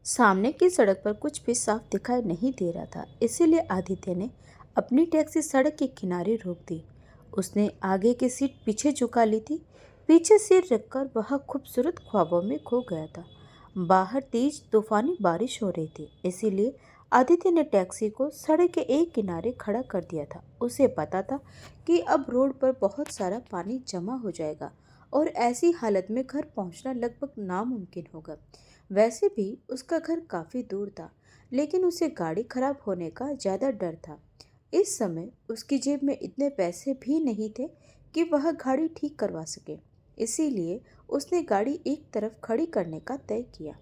सामने की सड़क पर कुछ भी साफ दिखाई नहीं दे रहा था, इसीलिए आदित्य ने अपनी टैक्सी सड़क के किनारे रोक दी। उसने आगे की सीट पीछे झुका ली थी। पीछे सिर रखकर वह खूबसूरत ख्वाबों में खो गया था। बाहर तेज तूफानी बारिश हो रही थी, इसीलिए आदित्य ने टैक्सी को सड़क के एक किनारे खड़ा कर दिया था। उसे पता था कि अब रोड पर बहुत सारा पानी जमा हो जाएगा और ऐसी हालत में घर पहुंचना लगभग नामुमकिन होगा। वैसे भी उसका घर काफी दूर था, लेकिन उसे गाड़ी खराब होने का ज्यादा डर था। इस समय उसकी जेब में इतने पैसे भी नहीं थे कि वह गाड़ी ठीक करवा सके। इसीलिए उसने गाड़ी एक तरफ खड़ी करने का तय किया।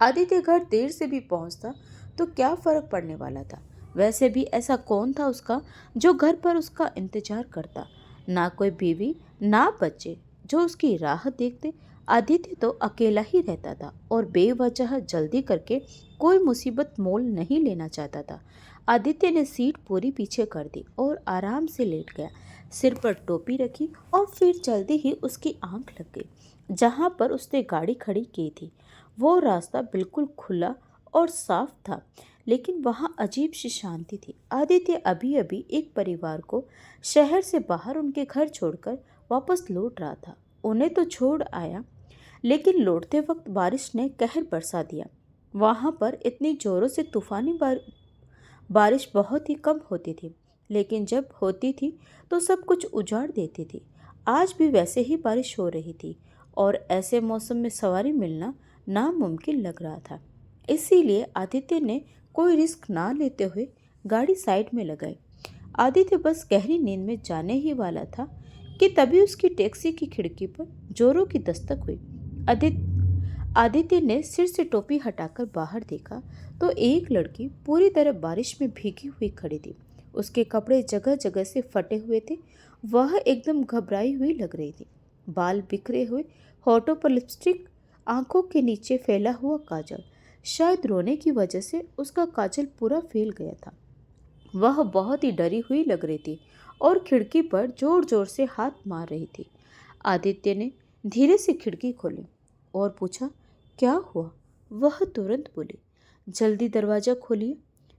आदित्य घर देर से भी पहुंचता तो क्या फर्क पड़ने वाला था। वैसे भी ऐसा कौन था उसका जो घर पर उसका इंतजार करता। ना कोई बीवी, ना बच्चे जो उसकी राह देखते। आदित्य तो अकेला ही रहता था और बेवजह जल्दी करके कोई मुसीबत मोल नहीं लेना चाहता था। आदित्य ने सीट पूरी पीछे कर दी और आराम से लेट गया। सिर पर टोपी रखी और फिर जल्दी ही उसकी आंख लग गई जहां पर उसने गाड़ी खड़ी की थी। वो रास्ता बिल्कुल खुला और साफ था, लेकिन वहाँ अजीब सी शांति थी। आदित्य अभी अभी एक परिवार को शहर से बाहर उनके घर छोड़कर वापस लौट रहा था। उन्हें तो छोड़ आया, लेकिन लौटते वक्त बारिश ने कहर बरसा दिया। वहाँ पर इतनी जोरों से तूफानी बारिश बहुत ही कम होती थी, लेकिन जब होती थी तो सब कुछ उजाड़ देती थी। आज भी वैसे ही बारिश हो रही थी और ऐसे मौसम में सवारी मिलना नामुमकिन लग रहा था। इसीलिए आदित्य ने कोई रिस्क ना लेते हुए गाड़ी साइड में लगाई। आदित्य बस गहरी नींद में जाने ही वाला था कि तभी उसकी टैक्सी की खिड़की पर जोरों की दस्तक हुई। आदित्य ने सिर से टोपी हटाकर बाहर देखा तो एक लड़की पूरी तरह बारिश में भीगी हुई खड़ी थी। उसके कपड़े जगह जगह से फटे हुए थे। वह एकदम घबराई हुई लग रही थी। बाल बिखरे हुए, होठों पर लिपस्टिक, आंखों के नीचे फैला हुआ काजल। शायद रोने की वजह से उसका काजल पूरा फैल गया था। वह बहुत ही डरी हुई लग रही थी और खिड़की पर जोर जोर से हाथ मार रही थी। आदित्य ने धीरे से खिड़की खोली और पूछा, क्या हुआ? वह तुरंत बोली, जल्दी दरवाजा खोलिए।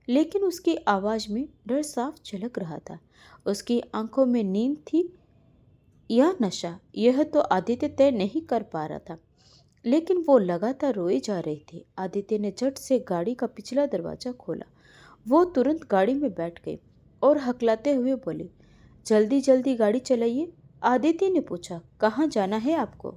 लेकिन उसकी आवाज में डर साफ झलक रहा था। उसकी आंखों में नींद थी या नशा, यह तो आदित्य तय नहीं कर पा रहा था, लेकिन वो लगातार रोए जा रही थी। आदित्य ने झट से गाड़ी का पिछला दरवाजा खोला। वो तुरंत गाड़ी में बैठ गई और हकलाते हुए बोले, जल्दी जल्दी गाड़ी चलाइए। आदित्य ने पूछा, कहाँ जाना है आपको?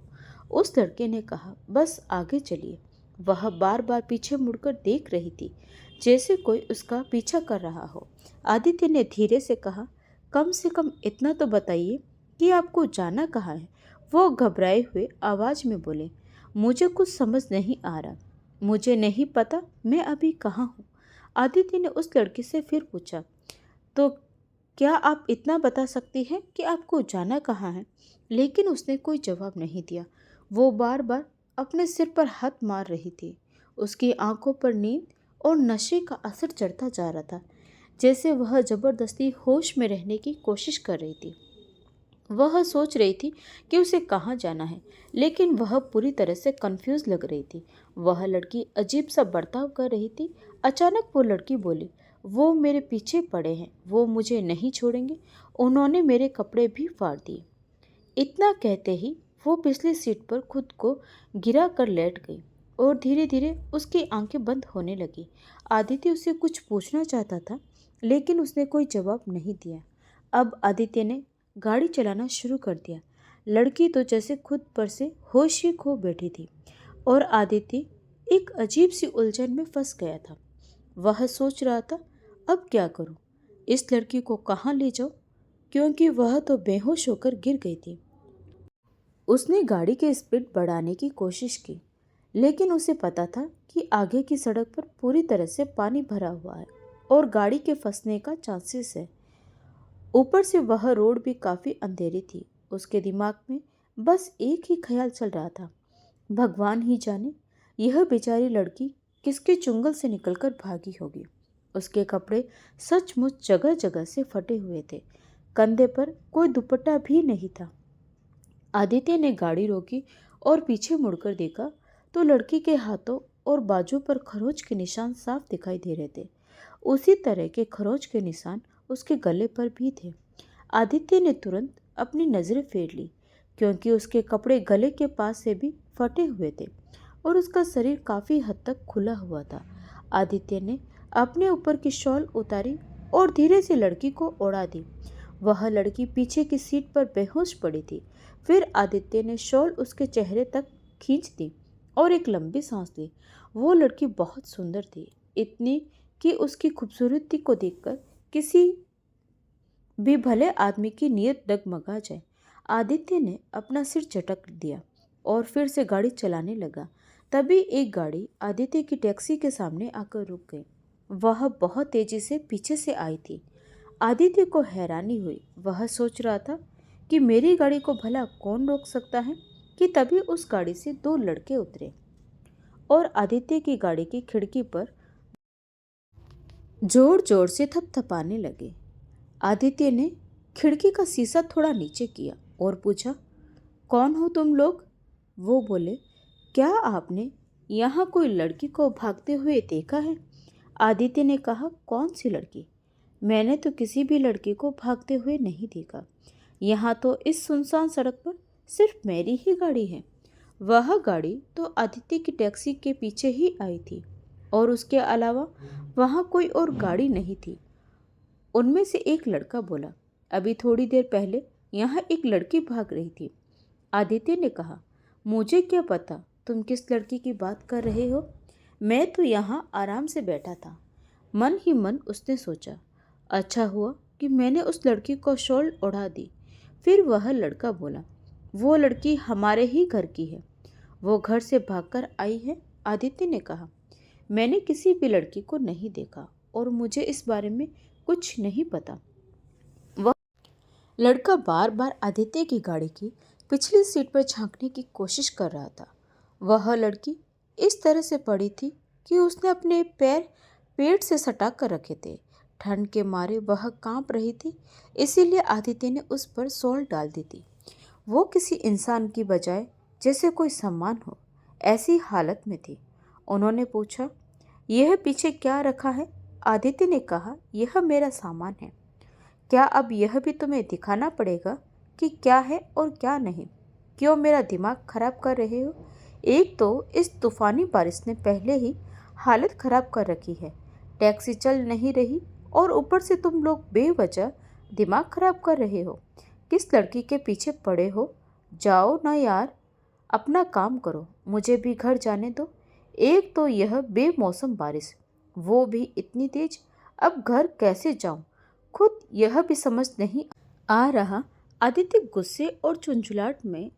उस लड़के ने कहा, बस आगे चलिए। वह बार बार पीछे मुड़कर देख रही थी, जैसे कोई उसका पीछा कर रहा हो। आदित्य ने धीरे से कहा, कम से कम इतना तो बताइए कि आपको जाना कहाँ है। वो घबराए हुए आवाज में बोले, मुझे कुछ समझ नहीं आ रहा। मुझे नहीं पता मैं अभी कहाँ हूँ। आदित्य ने उस लड़की से फिर पूछा, तो क्या आप इतना बता सकती हैं कि आपको जाना कहाँ है? लेकिन उसने कोई जवाब नहीं दिया। वो बार बार अपने सिर पर हाथ मार रही थी। उसकी आंखों पर नींद और नशे का असर चढ़ता जा रहा था, जैसे वह जबरदस्ती होश में रहने की कोशिश कर रही थी। वह सोच रही थी कि उसे कहाँ जाना है, लेकिन वह पूरी तरह से कंफ्यूज लग रही थी। वह लड़की अजीब सा बर्ताव कर रही थी। अचानक वो लड़की बोली, वो मेरे पीछे पड़े हैं, वो मुझे नहीं छोड़ेंगे, उन्होंने मेरे कपड़े भी फाड़ दिए। इतना कहते ही वो पिछली सीट पर खुद को गिरा कर लेट गई और धीरे धीरे उसकी आंखें बंद होने लगी। आदित्य उसे कुछ पूछना चाहता था, लेकिन उसने कोई जवाब नहीं दिया। अब आदित्य ने गाड़ी चलाना शुरू कर दिया। लड़की तो जैसे खुद पर से होश ही खो बैठी थी और आदित्य एक अजीब सी उलझन में फंस गया था। वह सोच रहा था, अब क्या करूं? इस लड़की को कहाँ ले जाऊं? क्योंकि वह तो बेहोश होकर गिर गई थी। उसने गाड़ी की स्पीड बढ़ाने की कोशिश की, लेकिन उसे पता था कि आगे की सड़क पर पूरी तरह से पानी भरा हुआ है और गाड़ी के फंसने का चांसेस है। ऊपर से वह रोड भी काफी अंधेरी थी। उसके दिमाग में बस एक ही ख्याल चल रहा था, भगवान ही जाने यह बेचारी लड़की किसके चुंगल से निकलकर भागी होगी। उसके कपड़े सचमुच जगह जगह से फटे हुए थे। कंधे पर कोई दुपट्टा भी नहीं था। आदित्य ने गाड़ी रोकी और पीछे मुड़कर देखा तो लड़की के हाथों और बाजू पर खरोच के निशान साफ दिखाई दे रहे थे। उसी तरह के खरोच के निशान उसके गले पर भी थे। आदित्य ने तुरंत अपनी नज़रें फेर ली, क्योंकि उसके कपड़े गले के पास से भी फटे हुए थे और उसका शरीर काफ़ी हद तक खुला हुआ था। आदित्य ने अपने ऊपर की शॉल उतारी और धीरे से लड़की को ओढ़ा दी। वह लड़की पीछे की सीट पर बेहोश पड़ी थी। फिर आदित्य ने शॉल उसके चेहरे तक खींच दी और एक लंबी सांस ली। वो लड़की बहुत सुंदर थी, इतनी कि उसकी खूबसूरती को देखकर किसी भी भले आदमी की नीयत डगमगा जाए। आदित्य ने अपना सिर झटक दिया और फिर से गाड़ी चलाने लगा। तभी एक गाड़ी आदित्य की टैक्सी के सामने आकर रुक गई। वह बहुत तेजी से पीछे से आई थी। आदित्य को हैरानी हुई। वह सोच रहा था कि मेरी गाड़ी को भला कौन रोक सकता है, कि तभी उस गाड़ी से दो लड़के उतरे और आदित्य की गाड़ी की खिड़की पर जोर जोर से थपथपाने लगे। आदित्य ने खिड़की का शीशा थोड़ा नीचे किया और पूछा, कौन हो तुम लोग? वो बोले, क्या आपने यहाँ कोई लड़की को भागते हुए देखा है? आदित्य ने कहा, कौन सी लड़की? मैंने तो किसी भी लड़की को भागते हुए नहीं देखा। यहाँ तो इस सुनसान सड़क पर सिर्फ मेरी ही गाड़ी है। वह गाड़ी तो आदित्य की टैक्सी के पीछे ही आई थी और उसके अलावा वहाँ कोई और गाड़ी नहीं थी। उनमें से एक लड़का बोला, अभी थोड़ी देर पहले यहाँ एक लड़की भाग रही थी। आदित्य ने कहा, मुझे क्या पता तुम किस लड़की की बात कर रहे हो? मैं तो यहाँ आराम से बैठा था। मन ही मन उसने सोचा, अच्छा हुआ कि मैंने उस लड़की को शॉल ओढ़ा दी। फिर वह लड़का बोला, वो लड़की हमारे ही घर की है। वो घर से भागकर आई है। आदित्य ने कहा, मैंने किसी भी लड़की को नहीं देखा और मुझे इस बारे में कुछ नहीं पता। वह लड़का बार बार आदित्य की गाड़ी की पिछली सीट पर झांकने की कोशिश कर रहा था। वह लड़की इस तरह से पड़ी थी कि उसने अपने पैर पेट से सटा कर रखे थे। ठंड के मारे वह कांप रही थी, इसीलिए आदित्य ने उस पर शॉल डाल दी थी। वो किसी इंसान की बजाय जैसे कोई सामान हो, ऐसी हालत में थी। उन्होंने पूछा, यह पीछे क्या रखा है? आदित्य ने कहा, यह मेरा सामान है। क्या अब यह भी तुम्हें दिखाना पड़ेगा कि क्या है और क्या नहीं? क्यों मेरा दिमाग खराब कर रहे हो? एक तो इस तूफानी बारिश ने पहले ही हालत खराब कर रखी है, टैक्सी चल नहीं रही और ऊपर से तुम लोग बेवजह दिमाग खराब कर रहे हो। किस लड़की के पीछे पड़े हो? जाओ ना यार, अपना काम करो, मुझे भी घर जाने दो। एक तो यह बेमौसम बारिश, वो भी इतनी तेज। अब घर कैसे जाऊं, खुद यह भी समझ नहीं आ रहा। आदित्य गुस्से और चुंझुलाहट में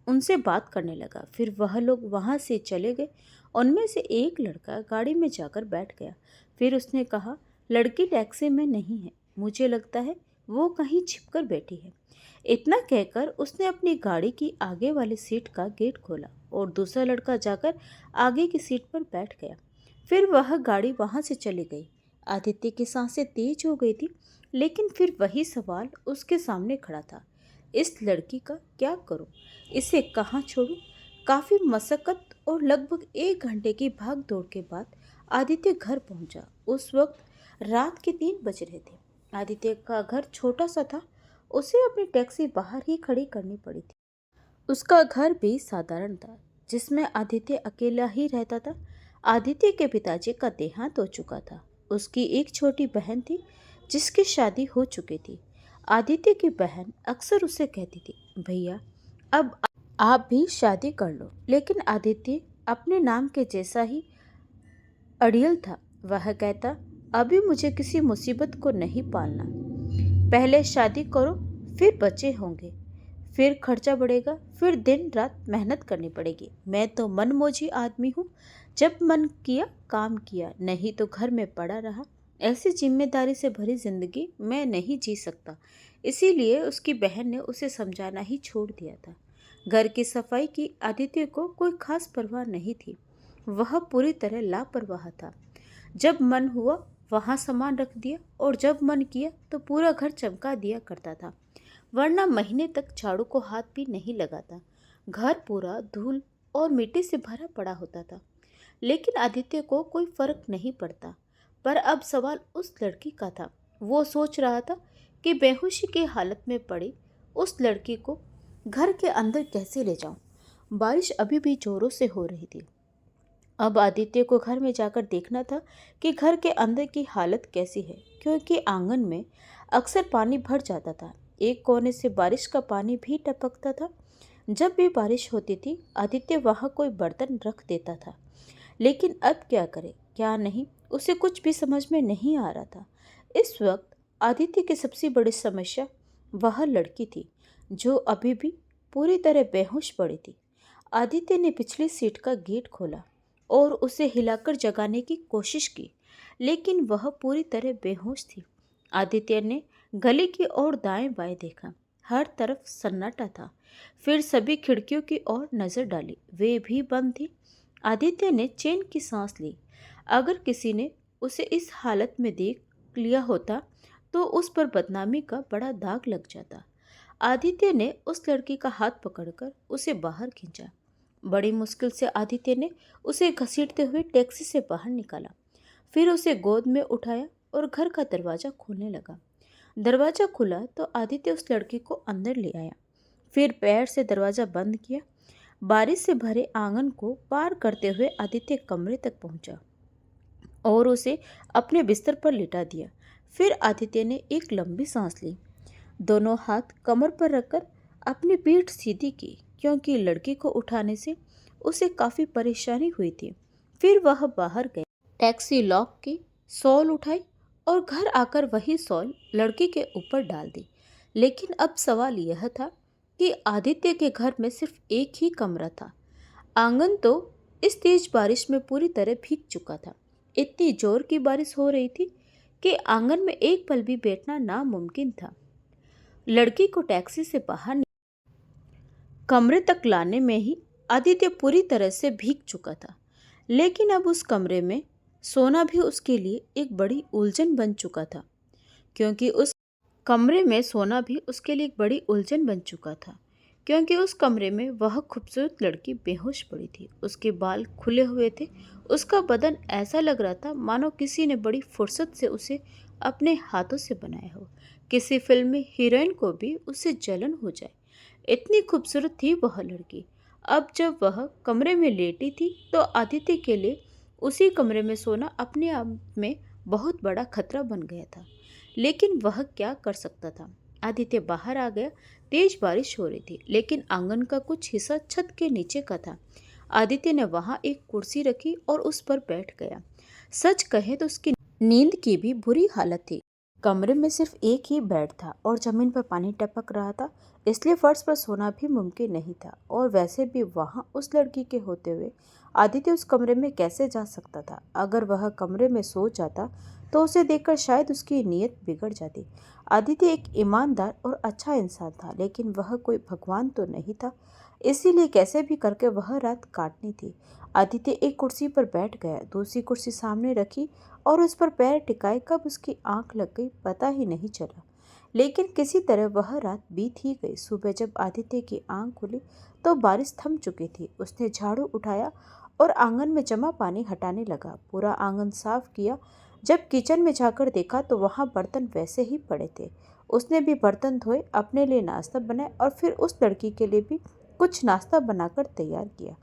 उनसे बात करने लगा। फिर वह लोग वहाँ से चले गए। उनमें से एक लड़का गाड़ी में जाकर बैठ गया। फिर उसने कहा, लड़की टैक्सी में नहीं है, मुझे लगता है वो कहीं छिपकर बैठी है। इतना कहकर उसने अपनी गाड़ी की आगे वाली सीट का गेट खोला और दूसरा लड़का जाकर आगे की सीट पर बैठ गया। फिर वह गाड़ी वहाँ से चली गई। आदित्य की सांसें तेज हो गई थी, लेकिन फिर वही सवाल उसके सामने खड़ा था, इस लड़की का क्या करूं? इसे कहाँ छोड़ूं? काफ़ी मशक्क़त और लगभग 1 घंटे की भाग दौड़ के बाद आदित्य घर पहुंचा। उस वक्त रात के 3 बज रहे थे। आदित्य का घर छोटा सा था, उसे अपनी टैक्सी बाहर ही खड़ी करनी पड़ी थी। उसका घर भी साधारण था, जिसमें आदित्य अकेला ही रहता था। आदित्य के पिताजी का देहांत हो चुका था। उसकी एक छोटी बहन थी जिसकी शादी हो चुकी थी। आदित्य की बहन अक्सर उसे कहती थी, भैया अब आप भी शादी कर लो। लेकिन आदित्य अपने नाम के जैसा ही अड़ियल था। वह कहता, अभी मुझे किसी मुसीबत को नहीं पालना। पहले शादी करो, फिर बच्चे होंगे, फिर खर्चा बढ़ेगा, फिर दिन रात मेहनत करनी पड़ेगी। मैं तो मनमौजी आदमी हूँ, जब मन किया काम किया, नहीं तो घर में पड़ा रहा। ऐसी जिम्मेदारी से भरी जिंदगी मैं नहीं जी सकता। इसीलिए उसकी बहन ने उसे समझाना ही छोड़ दिया था। घर की सफाई की आदित्य को कोई खास परवाह नहीं थी। वह पूरी तरह लापरवाह था। जब मन हुआ वहाँ सामान रख दिया और जब मन किया तो पूरा घर चमका दिया करता था, वरना महीने तक झाड़ू को हाथ भी नहीं लगाता। घर पूरा धूल और मिट्टी से भरा पड़ा होता था। लेकिन आदित्य को कोई फर्क नहीं पड़ता। पर अब सवाल उस लड़की का था। वो सोच रहा था कि बेहोशी की हालत में पड़ी उस लड़की को घर के अंदर कैसे ले जाऊं। बारिश अभी भी जोरों से हो रही थी। अब आदित्य को घर में जाकर देखना था कि घर के अंदर की हालत कैसी है, क्योंकि आंगन में अक्सर पानी भर जाता था। एक कोने से बारिश का पानी भी टपकता था। जब भी बारिश होती थी आदित्य वहां कोई बर्तन रख देता था, लेकिन अब क्या करे क्या नहीं, उसे कुछ भी समझ में नहीं आ रहा था। इस वक्त आदित्य की सबसे बड़ी समस्या वह लड़की थी जो अभी भी पूरी तरह बेहोश पड़ी थी। आदित्य ने पिछली सीट का गेट खोला और उसे हिलाकर जगाने की कोशिश की, लेकिन वह पूरी तरह बेहोश थी। आदित्य ने गली की ओर दाएं बाएं देखा। हर तरफ सन्नाटा था। फिर सभी खिड़कियों की ओर नजर डाली, वे भी बंद थी। आदित्य ने चैन की सांस ली। अगर किसी ने उसे इस हालत में देख लिया होता तो उस पर बदनामी का बड़ा दाग लग जाता। आदित्य ने उस लड़की का हाथ पकड़कर उसे बाहर खींचा। बड़ी मुश्किल से आदित्य ने उसे घसीटते हुए टैक्सी से बाहर निकाला। फिर उसे गोद में उठाया और घर का दरवाज़ा खोलने लगा। दरवाज़ा खुला तो आदित्य उस लड़की को अंदर ले आया। फिर पैर से दरवाज़ा बंद किया। बारिश से भरे आंगन को पार करते हुए आदित्य कमरे तक पहुंचा और उसे अपने बिस्तर पर लिटा दिया। फिर आदित्य ने एक लंबी सांस ली। दोनों हाथ कमर पर रखकर अपनी पीठ सीधी की, क्योंकि लड़की को उठाने से उसे काफ़ी परेशानी हुई थी। फिर वह बाहर गया, टैक्सी लॉक की, शॉल उठाई और घर आकर वही शॉल लड़की के ऊपर डाल दी। लेकिन अब सवाल यह था कि आदित्य के घर में सिर्फ एक ही कमरा था। आंगन तो इस तेज बारिश में पूरी तरह भीग चुका था। इतनी जोर की बारिश हो रही थी कि आंगन में एक पल भी बैठना नामुमकिन था। लड़की को टैक्सी से बाहर कमरे तक लाने में ही आदित्य पूरी तरह से भीग चुका था। लेकिन अब उस कमरे में सोना भी उसके लिए एक बड़ी उलझन बन चुका था, क्योंकि उस कमरे में सोना भी उसके लिए एक बड़ी उलझन बन चुका था क्योंकि उस कमरे में वह खूबसूरत लड़की बेहोश पड़ी थी। उसके बाल खुले हुए थे। उसका बदन ऐसा लग रहा था मानो किसी ने बड़ी फुर्सत से उसे अपने हाथों से बनाया हो। किसी फिल्म में हीरोइन को भी उससे जलन हो जाए, इतनी खूबसूरत थी वह लड़की। अब जब वह कमरे में लेटी थी तो आदित्य के लिए उसी कमरे में सोना अपने आप में बहुत बड़ा खतरा बन गया था। लेकिन वह क्या कर सकता था। आदित्य बाहर आ गया। तेज बारिश हो रही थी, लेकिन आंगन का कुछ हिस्सा छत के नीचे का था। आदित्य ने वहां एक कुर्सी रखी और उस पर बैठ गया। सच कहे तो उसकी नींद की भी बुरी हालत थी। कमरे में सिर्फ एक ही बेड था और जमीन पर पानी टपक रहा था, इसलिए फर्श पर सोना भी मुमकिन नहीं था। और वैसे भी वहां उस लड़की के होते हुए आदित्य उस कमरे में कैसे जा सकता था। अगर वह कमरे में सो जाता तो उसे देखकर शायद उसकी नीयत बिगड़ जाती। आदित्य एक ईमानदार और अच्छा इंसान था, लेकिन वह कोई भगवान तो नहीं था, इसीलिए कैसे भी करके वह रात काटनी थी। आदित्य एक कुर्सी पर बैठ गया, दूसरी कुर्सी सामने रखी और उस पर पैर टिकाए। कब उसकी आंख लग गई पता ही नहीं चला, लेकिन किसी तरह वह रात बीत ही गई। सुबह जब आदित्य की आंख खुली तो बारिश थम चुकी थी। उसने झाड़ू उठाया और आंगन में जमा पानी हटाने लगा। पूरा आंगन साफ किया। जब किचन में जाकर देखा तो वहां बर्तन वैसे ही पड़े थे। उसने भी बर्तन धोए, अपने लिए नाश्ता बनाया और फिर उस लड़की के लिए भी कुछ नाश्ता बनाकर तैयार किया।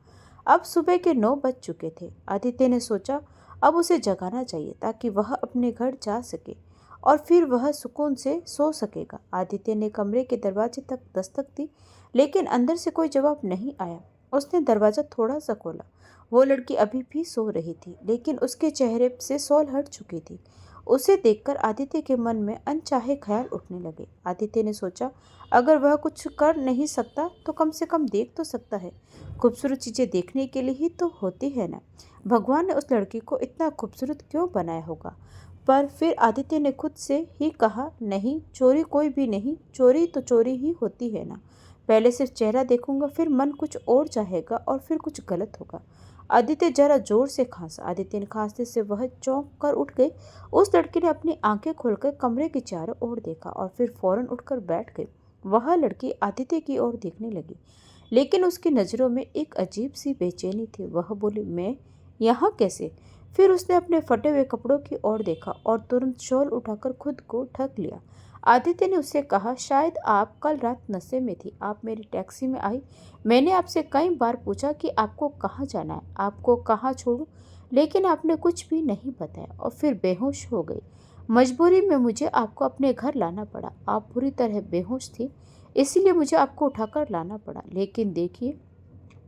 अब सुबह के 9 बज चुके थे। आदित्य ने सोचा अब उसे जगाना चाहिए ताकि वह अपने घर जा सके और फिर वह सुकून से सो सकेगा। आदित्य ने कमरे के दरवाजे तक दस्तक दी, लेकिन अंदर से कोई जवाब नहीं आया। उसने दरवाज़ा थोड़ा सा खोला। वो लड़की अभी भी सो रही थी, लेकिन उसके चेहरे से सौल हट चुकी थी। उसे देखकर आदित्य के मन में अनचाहे ख्याल उठने लगे। आदित्य ने सोचा अगर वह कुछ कर नहीं सकता तो कम से कम देख तो सकता है। खूबसूरत चीज़ें देखने के लिए ही तो होती है ना। भगवान ने उस लड़की को इतना खूबसूरत क्यों बनाया होगा। पर फिर आदित्य ने खुद से ही कहा नहीं, चोरी कोई भी नहीं, चोरी तो चोरी ही होती है ना। पहले सिर्फ चेहरा देखूंगा, फिर मन कुछ और चाहेगा और फिर कुछ गलत होगा। आदित्य जरा जोर से खांसा। आदित्य ने खांसने से वह चौंक कर उठ गई। उस लड़की ने अपनी आंखें खोलकर कमरे के चारों ओर देखा और फिर फौरन उठकर बैठ गई। वह लड़की आदित्य की ओर देखने लगी, लेकिन उसकी नज़रों में एक अजीब सी बेचैनी थी। वह बोली मैं यहाँ कैसे? फिर उसने अपने फटे हुए कपड़ों की ओर देखा और तुरंत शॉल उठाकर खुद को ढक लिया। आदित्य ने उससे कहा, शायद आप कल रात नशे में थी। आप मेरी टैक्सी में आई। मैंने आपसे कई बार पूछा कि आपको कहाँ जाना है, आपको कहाँ छोड़ूं, लेकिन आपने कुछ भी नहीं बताया और फिर बेहोश हो गई। मजबूरी में मुझे आपको अपने घर लाना पड़ा। आप पूरी तरह बेहोश थी, इसीलिए मुझे आपको उठाकर लाना पड़ा। लेकिन देखिए,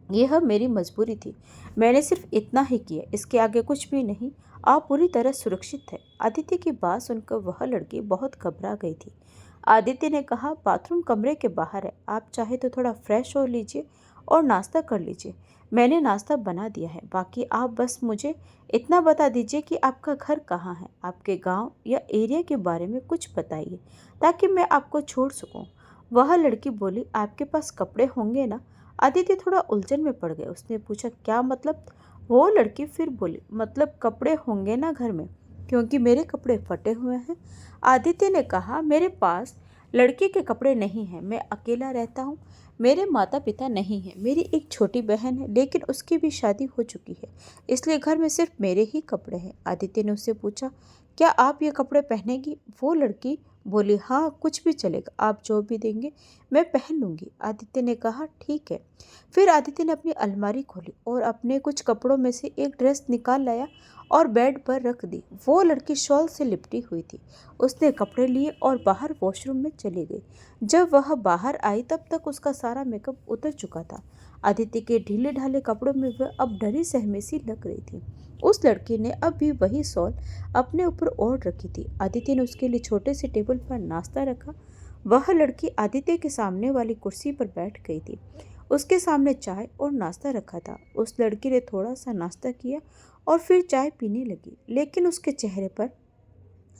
यह मेरी मजबूरी थी। मैंने सिर्फ इतना ही किया, इसके आगे कुछ भी नहीं। आप पूरी तरह सुरक्षित है। आदित्य की बात सुनकर वह लड़की बहुत घबरा गई थी। आदित्य ने कहा, बाथरूम कमरे के बाहर है, आप चाहे तो थोड़ा फ्रेश हो लीजिए और नाश्ता कर लीजिए। मैंने नाश्ता बना दिया है। बाकी आप बस मुझे इतना बता दीजिए कि आपका घर कहाँ है, आपके गांव या एरिया के बारे में कुछ बताइए ताकि मैं आपको छोड़ सकूं। वह लड़की बोली, आपके पास कपड़े होंगे ना? आदित्य थोड़ा उलझन में पड़ गया। उसने पूछा, क्या मतलब? वो लड़की फिर बोली, मतलब कपड़े होंगे ना घर में, क्योंकि मेरे कपड़े फटे हुए हैं। आदित्य ने कहा, मेरे पास लड़के के कपड़े नहीं हैं। मैं अकेला रहता हूँ। मेरे माता पिता नहीं हैं। मेरी एक छोटी बहन है, लेकिन उसकी भी शादी हो चुकी है, इसलिए घर में सिर्फ मेरे ही कपड़े हैं। आदित्य ने उससे पूछा, क्या आप ये कपड़े पहनेगी? वो लड़की बोली, हाँ, कुछ भी चलेगा, आप जो भी देंगे मैं पहन लूंगी। आदित्य ने कहा, ठीक है। फिर आदित्य ने अपनी अलमारी खोली और अपने कुछ कपड़ों में से एक ड्रेस निकाल लाया और बेड पर रख दी। वो लड़की शॉल से लिपटी हुई थी। उसने कपड़े लिए और बाहर वॉशरूम में चली गई। जब वह बाहर आई तब तक उसका सारा मेकअप उतर चुका था। आदित्य के ढीले ढाले कपड़ों में वह अब डरी सहमी सी लग रही थी। उस लड़की ने अब भी वही शॉल अपने ऊपर ओढ़ रखी थी। आदित्य ने उसके लिए छोटे से टेबल पर नाश्ता रखा। वह लड़की आदित्य के सामने वाली कुर्सी पर बैठ गई थी। उसके सामने चाय और नाश्ता रखा था। उस लड़की ने थोड़ा सा नाश्ता किया और फिर चाय पीने लगी, लेकिन उसके चेहरे पर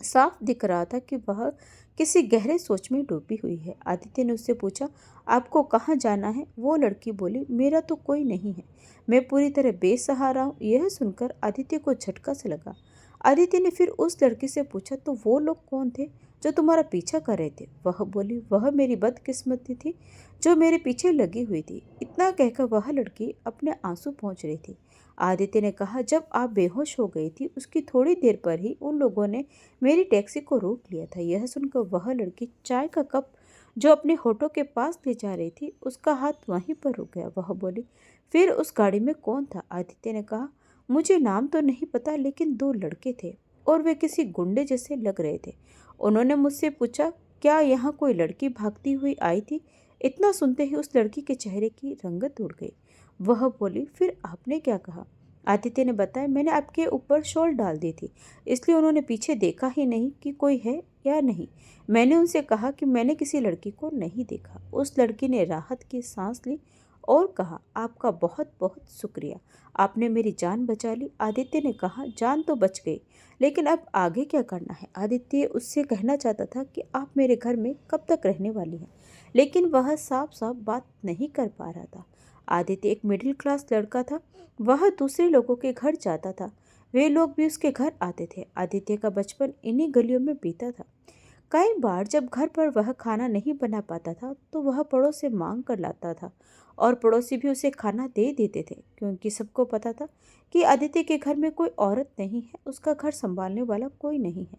साफ दिख रहा था कि वह किसी गहरे सोच में डूबी हुई है। आदित्य ने उससे पूछा, आपको कहाँ जाना है? वो लड़की बोली, मेरा तो कोई नहीं है, मैं पूरी तरह बेसहारा हूँ। यह सुनकर आदित्य को झटका सा लगा। आदित्य ने फिर उस लड़की से पूछा, तो वो लोग कौन थे जो तुम्हारा पीछा कर रहे थे? वह बोली, वह मेरी बदकिस्मती थी जो मेरे पीछे लगी हुई थी। इतना कहकर वह लड़की अपने आंसू पहुँच रही थी। आदित्य ने कहा, जब आप बेहोश हो गई थी उसकी थोड़ी देर पर ही उन लोगों ने मेरी टैक्सी को रोक लिया था। यह सुनकर वह लड़की चाय का कप जो अपने होठों के पास ले जा रही थी, उसका हाथ वहीं पर रुक गया। वह बोली, फिर उस गाड़ी में कौन था? आदित्य ने कहा, मुझे नाम तो नहीं पता, लेकिन दो लड़के थे और वे किसी गुंडे जैसे लग रहे थे। उन्होंने मुझसे पूछा, क्या यहाँ कोई लड़की भागती हुई आई थी? इतना सुनते ही उस लड़की के चेहरे की रंगत उड़ गई। वह बोली, फिर आपने क्या कहा? आदित्य ने बताया, मैंने आपके ऊपर शॉल डाल दी थी, इसलिए उन्होंने पीछे देखा ही नहीं कि कोई है या नहीं। मैंने उनसे कहा कि मैंने किसी लड़की को नहीं देखा। उस लड़की ने राहत की सांस ली और कहा, आपका बहुत बहुत शुक्रिया, आपने मेरी जान बचा ली। आदित्य ने कहा, जान तो बच गई, लेकिन अब आगे क्या करना है? आदित्य उससे कहना चाहता था कि आप मेरे घर में कब तक रहने वाली हैं, लेकिन वह साफ साफ बात नहीं कर पा रहा था। आदित्य एक मिडिल क्लास लड़का था। वह दूसरे लोगों के घर जाता था, वे लोग भी उसके घर आते थे। आदित्य का बचपन इन्हीं गलियों में बीता था। कई बार जब घर पर वह खाना नहीं बना पाता था तो वह पड़ोस से मांग कर लाता था और पड़ोसी भी उसे खाना दे देते थे, क्योंकि सबको पता था कि आदित्य के घर में कोई औरत नहीं है, उसका घर संभालने वाला कोई नहीं है।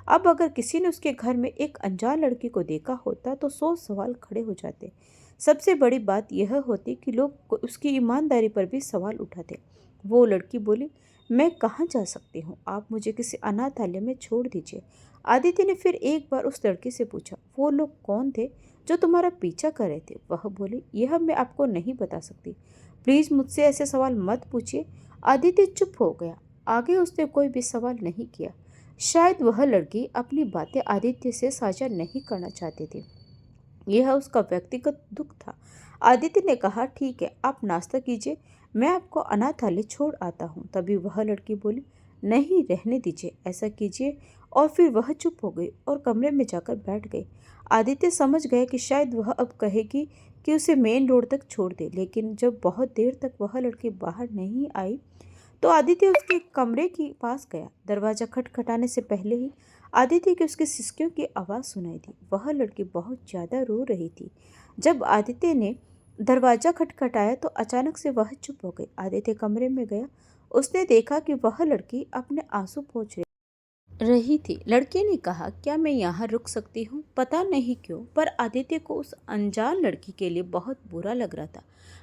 अब अगर किसी ने उसके घर में एक अनजान लड़की को देखा होता तो 100 सवाल खड़े हो जाते। सबसे बड़ी बात यह होती कि लोग उसकी ईमानदारी पर भी सवाल उठाते। वो लड़की बोली, मैं कहाँ जा सकती हूँ? आप मुझे किसी अनाथालय में छोड़ दीजिए। आदित्य ने फिर एक बार उस लड़की से पूछा, वो लोग कौन थे जो तुम्हारा पीछा कर रहे थे? वह बोली, यह मैं आपको नहीं बता सकती, प्लीज़ मुझसे ऐसे सवाल मत पूछिए। आदित्य चुप हो गया। आगे उसने कोई भी सवाल नहीं किया। शायद वह लड़की अपनी बातें आदित्य से साझा नहीं करना चाहती थी। यह उसका व्यक्तिगत दुख था। आदित्य ने कहा, ठीक है, आप नाश्ता कीजिए, मैं आपको अनाथालय छोड़ आता हूँ। तभी वह लड़की बोली, नहीं, रहने दीजिए, ऐसा कीजिए। और फिर वह चुप हो गई और कमरे में जाकर बैठ गई। आदित्य समझ गया कि शायद वह अब कहेगी कि उसे मेन रोड तक छोड़ दे, लेकिन जब बहुत देर तक वह लड़की बाहर नहीं आई तो आदित्य उसके कमरे के पास गया। दरवाजा खटखटाने से पहले ही आदित्य की उसकी सिसकियों की आवाज़ सुनाई दी। वह लड़की बहुत ज़्यादा रो रही थी। जब आदित्य ने दरवाज़ा खटखटाया तो अचानक से वह चुप हो गई। आदित्य कमरे में गया उसने देखा कि वह लड़की अपने आंसू पोंछ रही थी। लड़के ने कहा, क्या मैं यहाँ रुक सकती हूँ? पता नहीं क्यों, पर आदित्य को उस अनजान लड़की के लिए बहुत बुरा लग रहा था।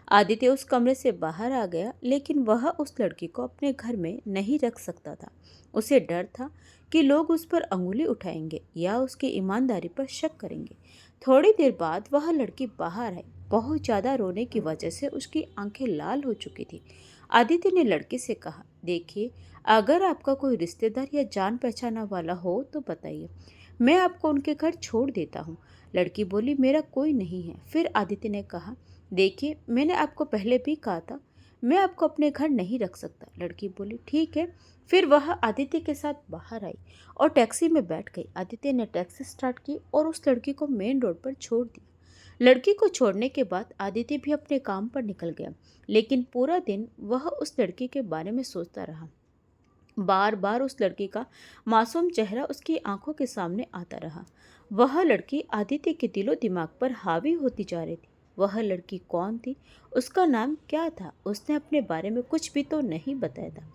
आदित्य उस कमरे से बाहर आ गया, लेकिन वह उस लड़की को अपने घर में नहीं रख सकता था। उसे डर था कि लोग उस पर अंगुली उठाएंगे या उसकी ईमानदारी पर शक करेंगे। थोड़ी देर बाद वह लड़की बाहर आई। बहुत ज़्यादा रोने की वजह से उसकी आंखें लाल हो चुकी थी। आदित्य ने लड़की से कहा, देखिए, अगर आपका कोई रिश्तेदार या जान पहचाना वाला हो तो बताइए, मैं आपको उनके घर छोड़ देता हूँ। लड़की बोली, मेरा कोई नहीं है। फिर आदित्य ने कहा, देखिए, मैंने आपको पहले भी कहा था, मैं आपको अपने घर नहीं रख सकता। लड़की बोली, ठीक है। फिर वह आदित्य के साथ बाहर आई और टैक्सी में बैठ गई। आदित्य ने टैक्सी स्टार्ट की और उस लड़की को मेन रोड पर छोड़ दिया। लड़की को छोड़ने के बाद आदित्य भी अपने काम पर निकल गया, लेकिन पूरा दिन वह उस लड़की के बारे में सोचता रहा। बार बार उस लड़की का मासूम चेहरा उसकी आंखों के सामने आता रहा। वह लड़की आदित्य के दिलो दिमाग पर हावी होती जा रही थी। वह लड़की कौन थी? उसका नाम क्या था? उसने अपने बारे में कुछ भी तो नहीं बताया था।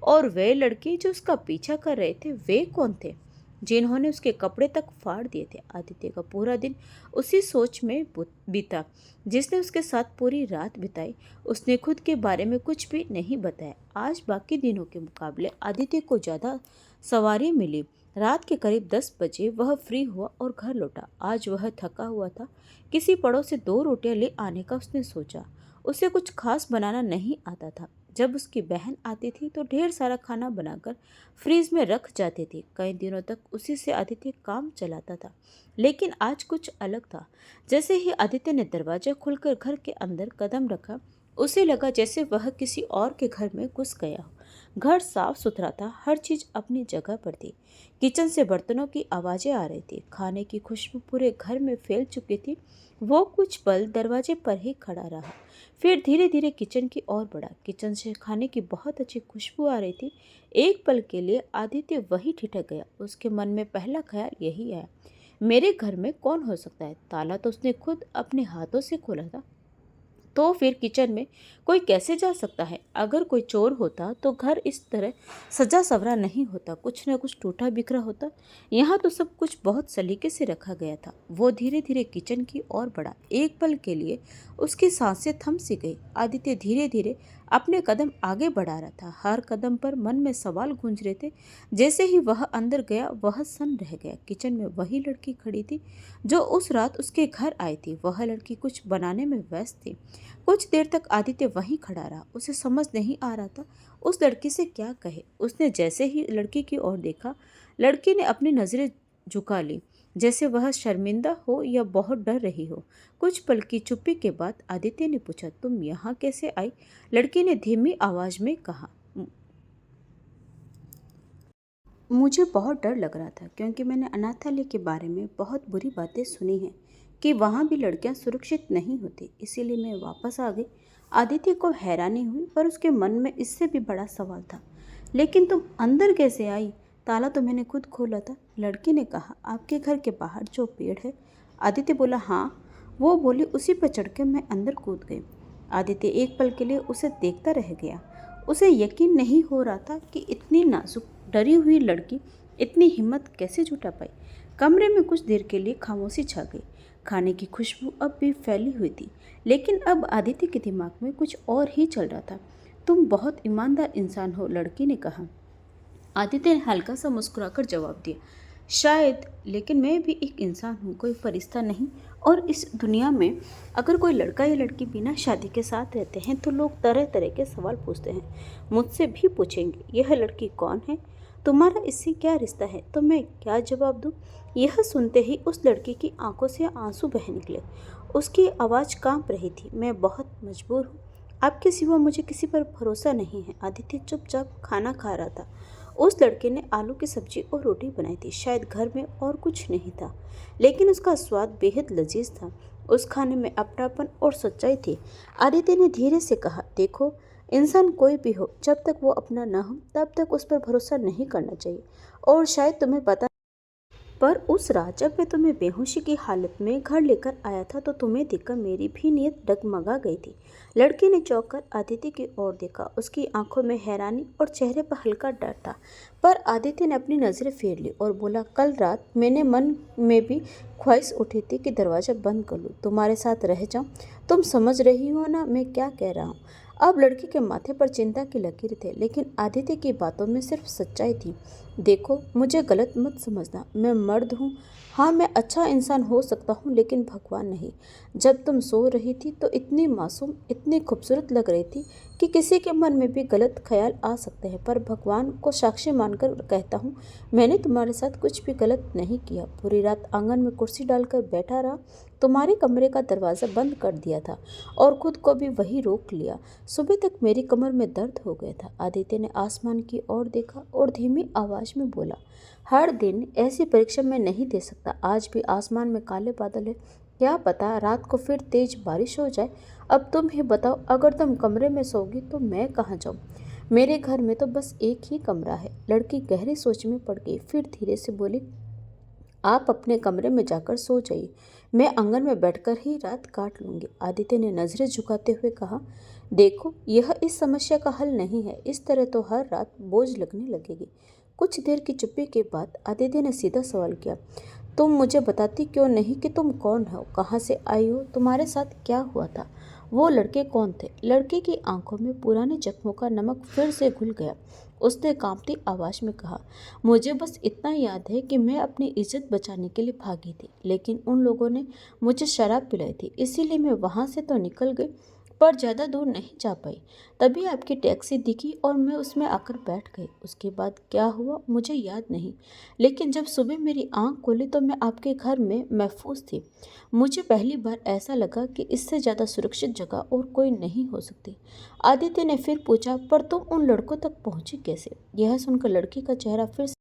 और वे लड़के जो उसका पीछा कर रहे थे, वे कौन थे, जिन्होंने उसके कपड़े तक फाड़ दिए थे? आदित्य का पूरा दिन उसी सोच में बीता, जिसने उसके साथ पूरी रात बिताई। उसने खुद के बारे में कुछ भी नहीं बताया। आज बाकी दिनों के मुकाबले आदित्य को ज़्यादा सवारी मिली। रात के करीब 10 बजे वह फ्री हुआ और घर लौटा। आज वह थका हुआ था। किसी पड़ोस से 2 रोटियां ले आने का उसने सोचा। उसे कुछ खास बनाना नहीं आता था। जब उसकी बहन आती थी तो ढेर सारा खाना बनाकर फ्रीज में रख जाती थी। कई दिनों तक उसी से आदित्य काम चलाता था, लेकिन आज कुछ अलग था। जैसे ही आदित्य ने दरवाजा खोलकर घर के अंदर कदम रखा, उसे लगा जैसे वह किसी और के घर में घुस गया हो। घर साफ सुथरा था, हर चीज अपनी जगह पर थी। किचन से बर्तनों की आवाजें आ रही थी। खाने की खुशबू पूरे घर में फैल चुकी थी। वो कुछ पल दरवाजे पर ही खड़ा रहा, फिर धीरे धीरे किचन की ओर बढ़ा। किचन से खाने की बहुत अच्छी खुशबू आ रही थी। एक पल के लिए आदित्य वही ठिठक गया। उसके मन में पहला ख्याल यही आया, मेरे घर में कौन हो सकता है? ताला तो उसने खुद अपने हाथों से खोला था, तो फिर किचन में कोई कैसे जा सकता है? अगर कोई चोर होता तो घर इस तरह सजा सवरा नहीं होता, कुछ न कुछ टूटा बिखरा होता। यहाँ तो सब कुछ बहुत सलीके से रखा गया था। वो धीरे धीरे किचन की ओर बढ़ा। एक पल के लिए उसकी सांसें थम सी गई। आदित्य धीरे धीरे अपने कदम आगे बढ़ा रहा था। हर कदम पर मन में सवाल गूंज रहे थे। जैसे ही वह अंदर गया, वह सन्न रह गया। किचन में वही लड़की खड़ी थी जो उस रात उसके घर आई थी। वह लड़की कुछ बनाने में व्यस्त थी। कुछ देर तक आदित्य वहीं खड़ा रहा। उसे समझ नहीं आ रहा था उस लड़की से क्या कहे। उसने जैसे ही लड़की की ओर देखा, लड़की ने अपनी नजरें झुका ली, जैसे वह शर्मिंदा हो या बहुत डर रही हो। कुछ पल की चुप्पी के बाद आदित्य ने पूछा, तुम यहाँ कैसे आई? लड़की ने धीमी आवाज में कहा, मुझे बहुत डर लग रहा था, क्योंकि मैंने अनाथालय के बारे में बहुत बुरी बातें सुनी हैं कि वहाँ भी लड़कियाँ सुरक्षित नहीं होती, इसीलिए मैं वापस आ गई। आदित्य को हैरानी हुई, पर उसके मन में इससे भी बड़ा सवाल था, लेकिन तुम अंदर कैसे आई? ताला तो मैंने खुद खोला था। लड़की ने कहा, आपके घर के बाहर जो पेड़ है? आदित्य बोला, हाँ। वो बोली, उसी पर चढ़ के मैं अंदर कूद गई। आदित्य एक पल के लिए उसे देखता रह गया। उसे यकीन नहीं हो रहा था कि इतनी नाजुक डरी हुई लड़की इतनी हिम्मत कैसे जुटा पाई। कमरे में कुछ देर के लिए खामोशी छा गई। खाने की खुशबू अब भी फैली हुई थी, लेकिन अब आदित्य के दिमाग में कुछ और ही चल रहा था। तुम बहुत ईमानदार इंसान हो, लड़की ने कहा। आदित्य ने हल्का सा मुस्कुराकर जवाब दिया, शायद, लेकिन मैं भी एक इंसान हूँ, कोई फरिश्ता नहीं। और इस दुनिया में अगर कोई लड़का या लड़की बिना शादी के साथ रहते हैं तो लोग तरह तरह के सवाल पूछते हैं। मुझसे भी पूछेंगे, यह लड़की कौन है? तुम्हारा इससे क्या रिश्ता है? तो मैं क्या जवाब दूँ? यह सुनते ही उस लड़की की आंखों से आंसू बह निकले। उसकी आवाज़ कांप रही थी, मैं बहुत मजबूर हूँ, आपके सिवा मुझे किसी पर भरोसा नहीं है। आदित्य चुपचाप खाना खा रहा था। उस लड़के ने आलू की सब्जी और रोटी बनाई थी। शायद घर में और कुछ नहीं था, लेकिन उसका स्वाद बेहद लजीज था। उस खाने में अपनापन और सच्चाई थी। आदित्य ने धीरे से कहा, देखो, इंसान कोई भी हो, जब तक वो अपना ना हो तब तक उस पर भरोसा नहीं करना चाहिए। और शायद तुम्हें पता पर उस रात जब मैं तुम्हें बेहोशी की हालत में घर लेकर आया था तो तुम्हें देखकर मेरी भी नीयत डगमगा गई थी। लड़की ने चौंक कर आदित्य की ओर देखा। उसकी आंखों में हैरानी और चेहरे पर हल्का डर था। पर आदित्य ने अपनी नज़रें फेर ली और बोला, कल रात मैंने मन में भी ख्वाहिश उठी थी कि दरवाज़ा बंद कर लूँ, तुम्हारे साथ रह जाऊँ। तुम समझ रही हो ना मैं क्या कह रहा हूँ। अब लड़की के माथे पर चिंता की लकीर थे, लेकिन आदित्य की बातों में सिर्फ सच्चाई थी। देखो, मुझे गलत मत समझना, मैं मर्द हूँ। हाँ, मैं अच्छा इंसान हो सकता हूँ, लेकिन भगवान नहीं। जब तुम सो रही थी तो इतनी मासूम, इतनी खूबसूरत लग रही थी कि किसी के मन में भी गलत ख्याल आ सकते हैं। पर भगवान को साक्षी मानकर कहता हूँ, मैंने तुम्हारे साथ कुछ भी गलत नहीं किया। पूरी रात आंगन में कुर्सी डालकर बैठा रहा, तुम्हारे कमरे का दरवाज़ा बंद कर दिया था और खुद को भी वही रोक लिया। सुबह तक मेरी कमर में दर्द हो गया था। आदित्य ने आसमान की ओर देखा और धीमी आवाज़ में बोला, हर दिन ऐसी परीक्षा मैं नहीं दे सकता। आज भी आसमान में काले बादल है, क्या पता रात को फिर तेज बारिश हो जाए। अब तुम ही बताओ, अगर तुम कमरे में सोगी तो मैं कहाँ जाऊँ। मेरे घर में तो बस एक ही कमरा है। लड़की गहरी सोच में पड़ गई, फिर धीरे से बोली, आप अपने कमरे में जाकर सो जाइए, मैं आंगन में बैठकर ही रात काट लूंगी। आदित्य ने नजरें झुकाते हुए कहा, देखो, यह इस समस्या का हल नहीं है। इस तरह तो हर रात बोझ लगने लगेगी। कुछ देर की चुप्पी के बाद आदित्य ने सीधा सवाल किया, तुम मुझे बताती क्यों नहीं कि तुम कौन हो, कहाँ से आई हो, तुम्हारे साथ क्या हुआ था। वो लड़के कौन थे। लड़के की आंखों में पुराने जख्मों का नमक फिर से घुल गया। उसने कांपती आवाज में कहा, मुझे बस इतना याद है कि मैं अपनी इज्जत बचाने के लिए भागी थी, लेकिन उन लोगों ने मुझे शराब पिलाई थी, इसीलिए मैं वहां से तो निकल गई, पर ज़्यादा दूर नहीं जा पाई। तभी आपकी टैक्सी दिखी और मैं उसमें आकर बैठ गई। उसके बाद क्या हुआ मुझे याद नहीं, लेकिन जब सुबह मेरी आंख खुली तो मैं आपके घर में महफूज थी। मुझे पहली बार ऐसा लगा कि इससे ज़्यादा सुरक्षित जगह और कोई नहीं हो सकती। आदित्य ने फिर पूछा, पर तुम उन लड़कों तक पहुंची कैसे। यह सुनकर लड़की का चेहरा फिर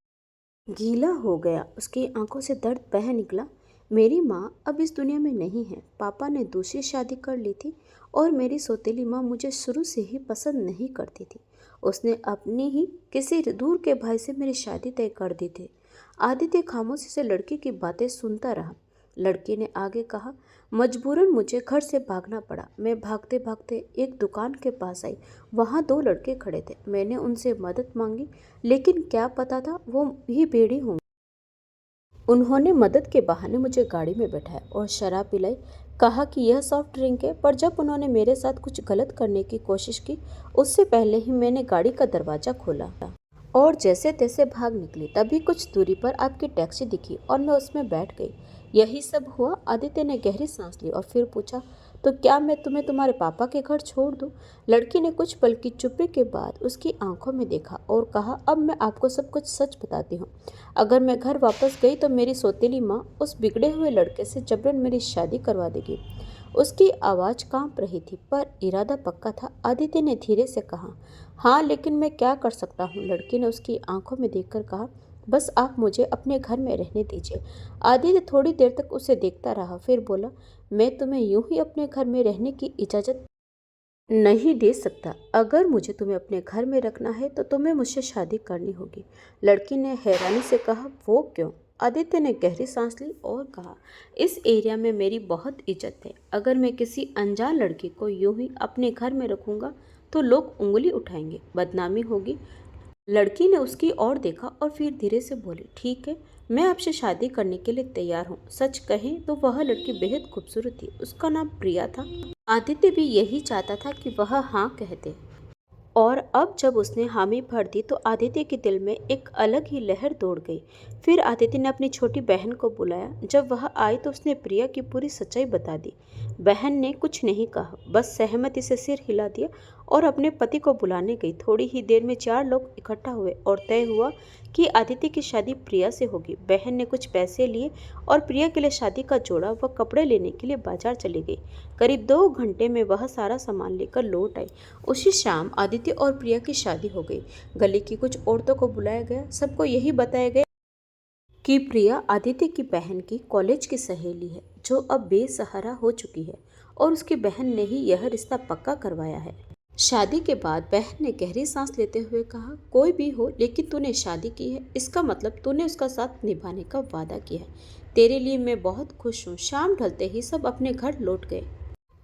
गीला हो गया। उसकी आंखों से दर्द बह निकला। मेरी माँ अब इस दुनिया में नहीं है। पापा ने दूसरी शादी कर ली थी और मेरी सौतेली माँ मुझे शुरू से ही पसंद नहीं करती थी। उसने अपनी ही किसी दूर के भाई से मेरी शादी तय कर दी थी। आदित्य खामोशी से लड़की की बातें सुनता रहा। लड़की ने आगे कहा, मजबूरन मुझे घर से भागना पड़ा। मैं भागते भागते एक दुकान के पास आई। वहाँ दो लड़के खड़े थे। मैंने उनसे मदद मांगी, लेकिन क्या पता था वो भी बेड़ी होंगे। उन्होंने मदद के बहाने मुझे गाड़ी में बैठाया और शराब पिलाई। कहा कि यह सॉफ्ट ड्रिंक है, पर जब उन्होंने मेरे साथ कुछ गलत करने की कोशिश की, उससे पहले ही मैंने गाड़ी का दरवाज़ा खोला और जैसे तैसे भाग निकली। तभी कुछ दूरी पर आपकी टैक्सी दिखी और मैं उसमें बैठ गई। यही सब हुआ। आदित्य ने गहरी सांस ली और फिर पूछा, तो क्या मैं तुम्हें तुम्हारे पापा के घर छोड़ दूं। लड़की ने कुछ पल की चुप्पी के बाद उसकी आंखों में देखा और कहा, अब मैं आपको सब कुछ सच बताती हूँ। अगर मैं घर वापस गई तो मेरी सौतेली माँ उस बिगड़े हुए लड़के से जबरन मेरी शादी करवा देगी। उसकी आवाज़ कांप रही थी, पर इरादा पक्का था। आदित्य ने धीरे से कहा, हाँ, लेकिन मैं क्या कर सकता हूँ। लड़की ने उसकी आंखों में देखकर कहा, बस आप मुझे अपने घर में रहने दीजिए। आदित्य थोड़ी देर तक उसे देखता रहा, फिर बोला, मैं तुम्हें यूं ही अपने घर में रहने की इजाज़त नहीं दे सकता। अगर मुझे तुम्हें अपने घर में रखना है तो तुम्हें मुझसे शादी करनी होगी। लड़की ने हैरानी से कहा, वो क्यों। आदित्य ने गहरी सांस ली और कहा, इस एरिया में मेरी बहुत इज्जत है। अगर मैं किसी अनजान लड़की को यूं ही अपने घर में रखूंगा तो लोग उंगली उठाएंगे, बदनामी होगी। लड़की ने उसकी ओर देखा और फिर धीरे से बोली, ठीक है, मैं आपसे शादी करने के लिए तैयार हूँ। सच कहें तो वह लड़की बेहद खूबसूरत थी। उसका नाम प्रिया था। आदित्य भी यही चाहता था कि वह हाँ कह दे। और अब जब उसने हामी भर दी तो आदित्य के दिल में एक अलग ही लहर दौड़ गई। फिर आदित्य ने अपनी छोटी बहन को बुलाया। जब वह आई तो उसने प्रिया की पूरी सच्चाई बता दी। बहन ने कुछ नहीं कहा, बस सहमति से सिर हिला दिया और अपने पति को बुलाने गई। थोड़ी ही देर में 4 लोग इकट्ठा हुए और तय हुआ कि आदित्य की शादी प्रिया से होगी। बहन ने कुछ पैसे लिए और प्रिया के लिए शादी का जोड़ा व कपड़े लेने के लिए बाजार चली गई। करीब 2 घंटे में वह सारा सामान लेकर लौट आई। उसी शाम आदित्य और प्रिया की शादी हो गई। गली की कुछ औरतों को बुलाया गया। सबको यही बताया गया कि प्रिया आदित्य की बहन की कॉलेज की सहेली है, जो अब बेसहारा हो चुकी है और उसकी बहन ने ही यह रिश्ता पक्का करवाया है। शादी के बाद बहन ने गहरी सांस लेते हुए कहा, कोई भी हो लेकिन तूने शादी की है, इसका मतलब तूने उसका साथ निभाने का वादा किया है। तेरे लिए मैं बहुत खुश हूँ। शाम ढलते ही सब अपने घर लौट गए।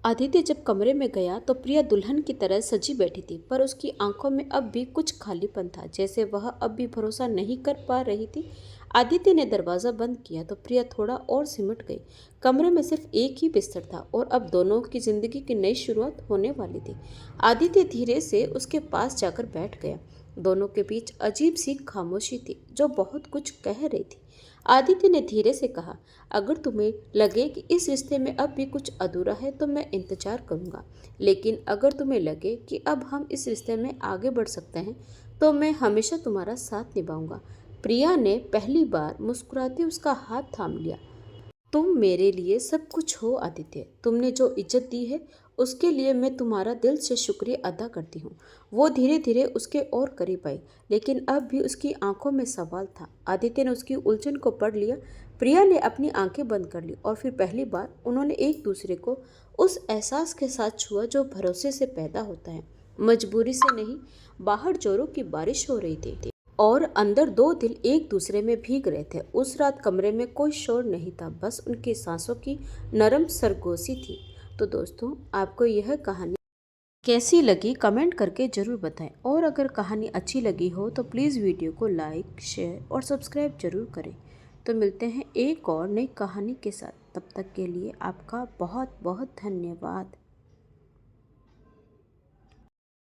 आदित्य जब कमरे में गया तो प्रिया दुल्हन की तरह सजी बैठी थी, पर उसकी आंखों में अब भी कुछ खालीपन था, जैसे वह अब भी भरोसा नहीं कर पा रही थी। आदित्य ने दरवाज़ा बंद किया तो प्रिया थोड़ा और सिमट गई। कमरे में सिर्फ एक ही बिस्तर था और अब दोनों की जिंदगी की नई शुरुआत होने वाली थी। आदित्य धीरे से उसके पास जाकर बैठ गया। दोनों के बीच अजीब सी खामोशी थी जो बहुत कुछ कह रही थी। आदित्य ने धीरे से कहा, अगर तुम्हें लगे कि इस रिश्ते में अब भी कुछ अधूरा है तो मैं इंतजार करूंगा, लेकिन अगर तुम्हें लगे कि अब हम इस रिश्ते में आगे बढ़ सकते हैं तो मैं हमेशा तुम्हारा साथ निभाऊंगा। प्रिया ने पहली बार मुस्कुराते उसका हाथ थाम लिया। तुम मेरे लिए सब कुछ हो आदित्य। तुमने जो इज्जत दी है उसके लिए मैं तुम्हारा दिल से शुक्रिया अदा करती हूँ। वो धीरे धीरे उसके और करीब आई, लेकिन अब भी उसकी आंखों में सवाल था। आदित्य ने उसकी उलझन को पढ़ लिया। प्रिया ने अपनी आंखें बंद कर ली और फिर पहली बार उन्होंने एक दूसरे को उस एहसास के साथ छुआ जो भरोसे से पैदा होता है, मजबूरी से नहीं। बाहर जोरों की बारिश हो रही थी और अंदर दो दिल एक दूसरे में भीग रहे थे। उस रात कमरे में कोई शोर नहीं था, बस उनकी सांसों की नरम सरगोशी थी। तो दोस्तों, आपको यह कहानी कैसी लगी कमेंट करके ज़रूर बताएं, और अगर कहानी अच्छी लगी हो तो प्लीज़ वीडियो को लाइक, शेयर और सब्सक्राइब ज़रूर करें। तो मिलते हैं एक और नई कहानी के साथ। तब तक के लिए आपका बहुत बहुत धन्यवाद।